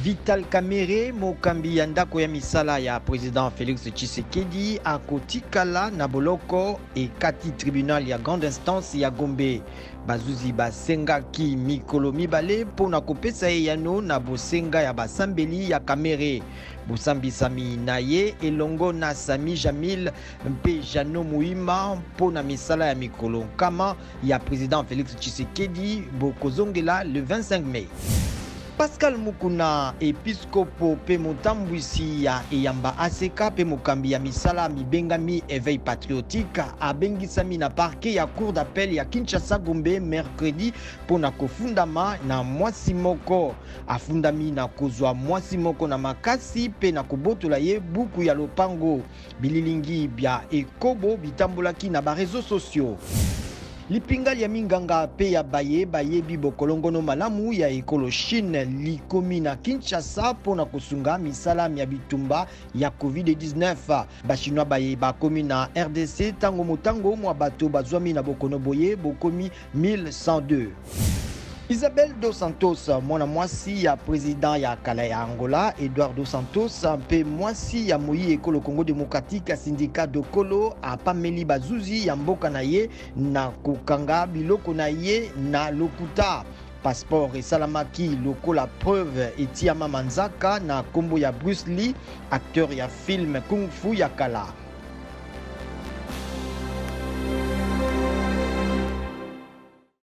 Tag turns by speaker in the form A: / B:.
A: Vital Kamerhe mokambi ya ndako ya misala ya président Félix Tshisekedi akotikala na boloko ekati tribunal ya grande instance ya Gombe. Bazuzi basengaki mikolo mibale mpona kopesa ye yano na bosenga ya basambeli ya Kamerhe. Bosambisami na ye elongo na Sami Jamil mpe Jano Muhima mpona misala ya mikolo nkama ya président Félix Tshisekedi bokozongela le 25 mai. Pascal Mukuna, episkopo pe motambwisi ya Eyamba Aseka pe mokambi ya misala mibengami éveil patriotique abengisami na parquet ya cour d'appel ya Kinshasa Gombe mercredi pona kofundama na mwasi moko afundami na kozwa mwasi moko na makasi pe na kobotola ye buku ya lopango bililingi bya ekobo bitambolaki na ba réseaux sociaux. Lipingali ya minganga pe ya bayebi bokolongono malamu ya ekolo Chine likomi na Kinshasa pona kosunga misala ya bitumba ya COVID-19. Bachinois bakomi na RDC tango motango mwa bato bazwami na bokono boye bokomi 1102. Isabel dos Santos, mwana mwasi ya président ya kala ya Angola, Edouard dos Santos, mpe mwasi ya moyi ekolo Congo démocratique syndicat Dokolo apameli bazuzi ya mboka na ye na kokanga biloko na ye na lokuta. Passeport esalamaki lokola preuve etiama manzaka na kombo ya Bruce Lee, acteur ya film Kung Fu ya kala.